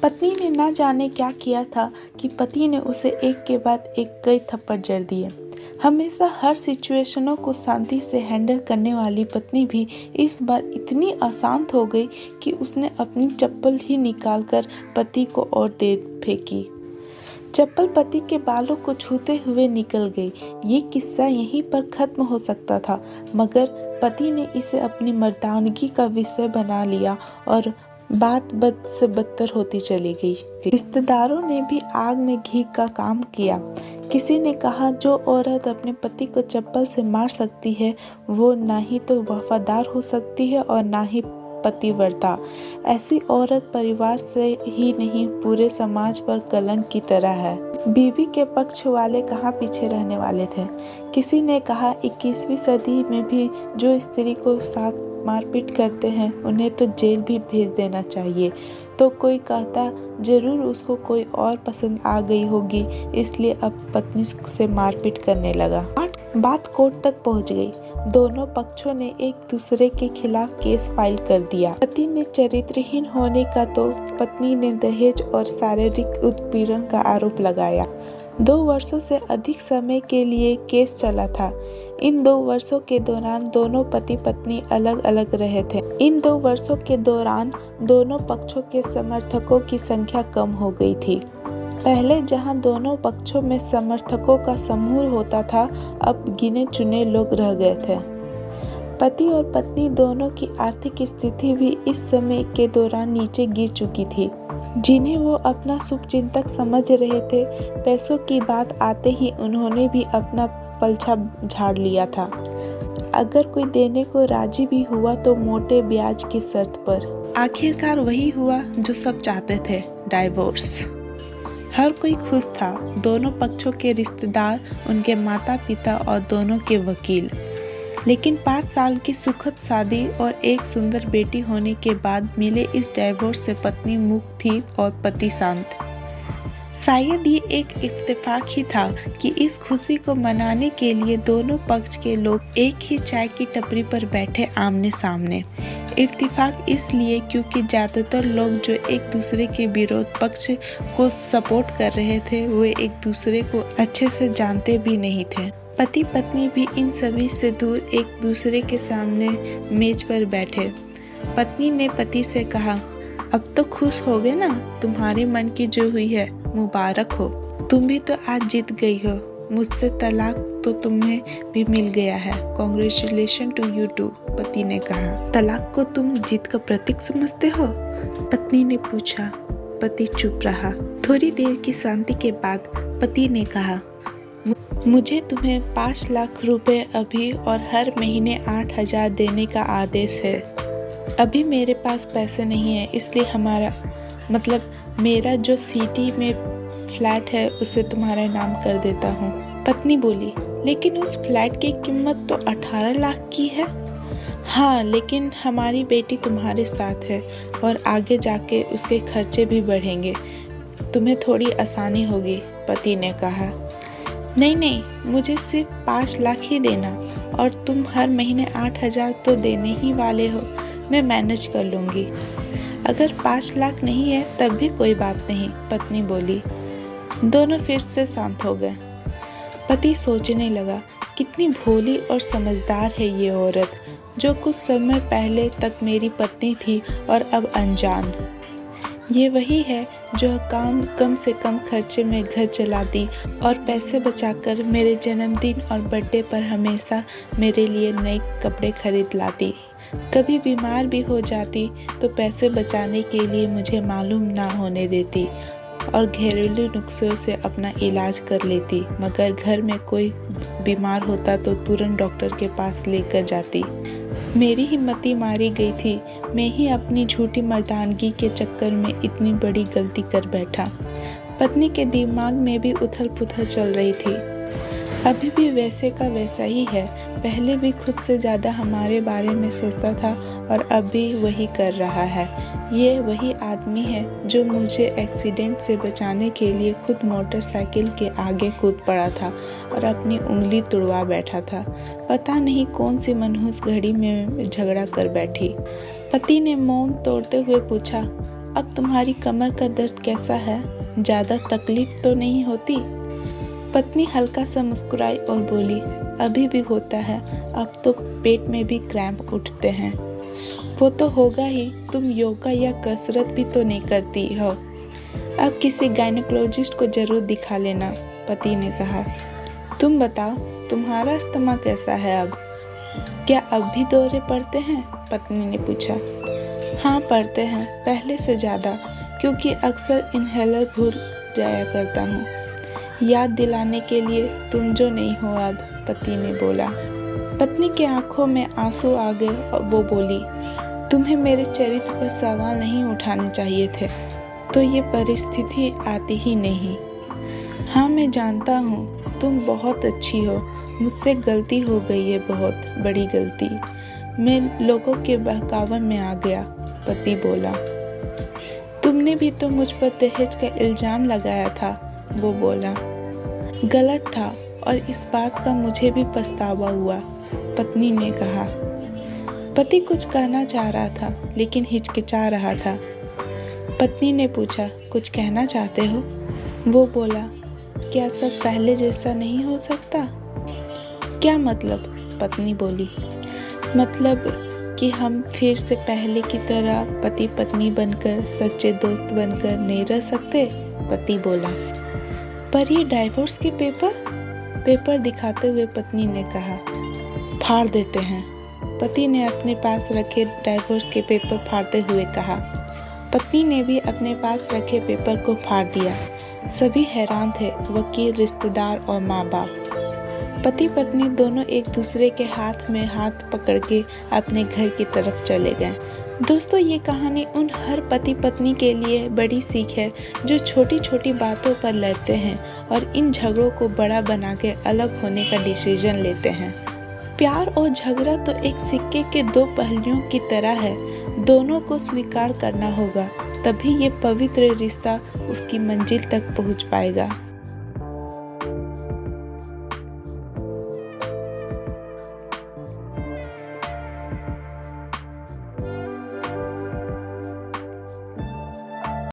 पत्नी ने ना जाने क्या किया था कि पति ने उसे एक के बाद एक कई थप्पड़ जड़ दिए। हमेशा हर सिचुएशनों को शांति से हैंडल करने वाली पत्नी भी इस बार इतनी अशांत हो गई कि उसने अपनी चप्पल ही निकालकर पति को और दे फेंकी। चप्पल पति के बालों को छूते हुए निकल गई। ये किस्सा यहीं पर खत्म हो सकता था, मगर पति ने इसे अपनी मर्दानगी का विषय बना लिया और बात बद से बदतर होती चली गई। रिश्तेदारों ने भी आग में घी का काम किया। किसी ने कहा, जो औरत अपने पति को चप्पल से मार सकती है वो ना ही तो वफादार हो सकती है और ना ही पतिव्रता। ऐसी औरत परिवार से ही नहीं पूरे समाज पर कलंक की तरह है। बीवी के पक्ष वाले कहाँ पीछे रहने वाले थे। किसी ने कहा, 21वीं सदी में भी जो स्त्री को साथ मारपीट करते हैं उन्हें तो जेल भी भेज देना चाहिए। तो कोई कहता, जरूर उसको कोई और पसंद आ गई होगी इसलिए अब पत्नी से मारपीट करने लगा। बात कोर्ट तक पहुंच गई। दोनों पक्षों ने एक दूसरे के खिलाफ केस फाइल कर दिया। पति ने चरित्रहीन होने का तो पत्नी ने दहेज और शारीरिक उत्पीड़न का आरोप लगाया। 2 वर्षों से अधिक समय के लिए केस चला था। इन 2 वर्षों के दौरान दोनों पति पत्नी अलग अलग रहे थे। इन 2 वर्षों के दौरान दोनों पक्षों के समर्थकों की संख्या कम हो गई थी। पहले जहां दोनों पक्षों में समर्थकों का समूह होता था, अब गिने चुने लोग रह गए थे। पति और पत्नी दोनों की आर्थिक स्थिति भी इस समय के दौरान नीचे गिर चुकी थी, जिन्हें वो अपना शुभचिंतक समझ रहे थे। पैसों की बात आते ही उन्होंने भी अपना पलछा झाड़ लिया था। अगर कोई देने को राजी भी हुआ तो मोटे ब्याज की शर्त पर। आखिरकार वही हुआ जो सब चाहते थे, डाइवोर्स। हर कोई खुश था, दोनों पक्षों के रिश्तेदार, उनके माता पिता और दोनों के वकील। लेकिन 5 साल की सुखद शादी और एक सुंदर बेटी होने के बाद मिले इस डाइवोर्स से पत्नी मुक्त थी और पति शांत। शायद ये एक इत्तेफाक ही था कि इस खुशी को मनाने के लिए दोनों पक्ष के लोग एक ही चाय की टपरी पर बैठे आमने सामने। इत्तेफाक इसलिए क्योंकि ज़्यादातर लोग जो एक दूसरे के विरोध पक्ष को सपोर्ट कर रहे थे वे एक दूसरे को अच्छे से जानते भी नहीं थे। पति पत्नी भी इन सभी से दूर एक दूसरे के सामने मेज पर बैठे। पत्नी ने पति से कहा, अब तो खुश हो गए ना, तुम्हारे मन की जो हुई है मुबारक हो। तुम भी तो आज जीत गई हो, मुझसे तलाक तो तुम्हें भी मिल गया है। कॉन्ग्रेचुलेशन टू यू टू, पति ने कहा। तलाक को तुम जीत का प्रतीक समझते हो? पत्नी ने पूछा। पति चुप रहा। थोड़ी देर की शांति के बाद पति ने कहा, मुझे तुम्हें 5 लाख रुपए अभी और हर महीने 8,000 देने का आदेश है। अभी मेरे पास पैसे नहीं है, इसलिए मेरा जो सिटी में फ्लैट है उसे तुम्हारे नाम कर देता हूँ। पत्नी बोली, लेकिन उस फ्लैट की कीमत तो 18 लाख की है। हाँ, लेकिन हमारी बेटी तुम्हारे साथ है और आगे जाके उसके खर्चे भी बढ़ेंगे, तुम्हें थोड़ी आसानी होगी, पति ने कहा। नहीं, मुझे सिर्फ 5 लाख ही देना और तुम हर महीने 8,000 तो देने ही वाले हो, मैं मैनेज कर लूँगी। अगर 5 लाख नहीं है तब भी कोई बात नहीं, पत्नी बोली। दोनों फिर से शांत हो गए। पति सोचने लगा, कितनी भोली और समझदार है ये औरत, जो कुछ समय पहले तक मेरी पत्नी थी और अब अनजान। ये वही है जो कम से कम खर्चे में घर चलाती और पैसे बचाकर मेरे जन्मदिन और बर्थडे पर हमेशा मेरे लिए नए कपड़े खरीद लाती। कभी बीमार भी हो जाती तो पैसे बचाने के लिए मुझे मालूम ना होने देती और घरेलू नुस्खों से अपना इलाज कर लेती, मगर घर में कोई बीमार होता तो तुरंत डॉक्टर के पास लेकर जाती। मेरी हिम्मत मारी गई थी, मैं ही अपनी झूठी मर्दानगी के चक्कर में इतनी बड़ी गलती कर बैठा। पत्नी के दिमाग में भी उथल पुथल चल रही थी। अभी भी वैसे का वैसा ही है, पहले भी खुद से ज़्यादा हमारे बारे में सोचता था और अब भी वही कर रहा है। ये वही आदमी है जो मुझे एक्सीडेंट से बचाने के लिए खुद मोटरसाइकिल के आगे कूद पड़ा था और अपनी उंगली तुड़वा बैठा था। पता नहीं कौन सी मनहूस घड़ी में झगड़ा कर बैठी। पति ने मौन तोड़ते हुए पूछा, अब तुम्हारी कमर का दर्द कैसा है? ज़्यादा तकलीफ तो नहीं होती? पत्नी हल्का सा मुस्कुराई और बोली, अभी भी होता है, अब तो पेट में भी क्रैम्प उठते हैं। वो तो होगा ही, तुम योगा या कसरत भी तो नहीं करती हो। अब किसी गायनेकोलॉजिस्ट को जरूर दिखा लेना, पति ने कहा। तुम बताओ, तुम्हारा स्टमक कैसा है अब? क्या अब भी दौरे पड़ते हैं? पत्नी ने पूछा। हाँ पड़ते हैं, पहले से ज़्यादा, क्योंकि अक्सर इनहेलर भूल जाया करता हूँ। याद दिलाने के लिए तुम जो नहीं हो अब, पति ने बोला। पत्नी की आंखों में आंसू आ गए और वो बोली, तुम्हें मेरे चरित्र पर सवाल नहीं उठाने चाहिए थे, तो ये परिस्थिति आती ही नहीं। हाँ मैं जानता हूँ, तुम बहुत अच्छी हो, मुझसे गलती हो गई है, बहुत बड़ी गलती। मैं लोगों के बहकावे में आ गया, पति बोला। तुमने भी तो मुझ पर दहेज का इल्जाम लगाया था, वो बोला। गलत था और इस बात का मुझे भी पछतावा हुआ, पत्नी ने कहा। पति कुछ कहना चाह रहा था लेकिन हिचकिचा रहा था। पत्नी ने पूछा, कुछ कहना चाहते हो? वो बोला, क्या सब पहले जैसा नहीं हो सकता? क्या मतलब? पत्नी बोली। मतलब कि हम फिर से पहले की तरह पति पत्नी बनकर, सच्चे दोस्त बनकर नहीं रह सकते, पति बोला। पर ये डाइवोर्स के पेपर दिखाते हुए पत्नी ने कहा। फाड़ देते हैं, पति ने अपने पास रखे डाइवोर्स के पेपर फाड़ते हुए कहा। पत्नी ने भी अपने पास रखे पेपर को फाड़ दिया। सभी हैरान थे, वकील, रिश्तेदार और माँ बाप। पति पत्नी दोनों एक दूसरे के हाथ में हाथ पकड़ के अपने घर की तरफ चले गए। दोस्तों, ये कहानी उन हर पति पत्नी के लिए बड़ी सीख है जो छोटी छोटी बातों पर लड़ते हैं और इन झगड़ों को बड़ा बना के अलग होने का डिसीजन लेते हैं। प्यार और झगड़ा तो एक सिक्के के दो पहलुओं की तरह है, दोनों को स्वीकार करना होगा, तभी ये पवित्र रिश्ता उसकी मंजिल तक पहुंच पाएगा।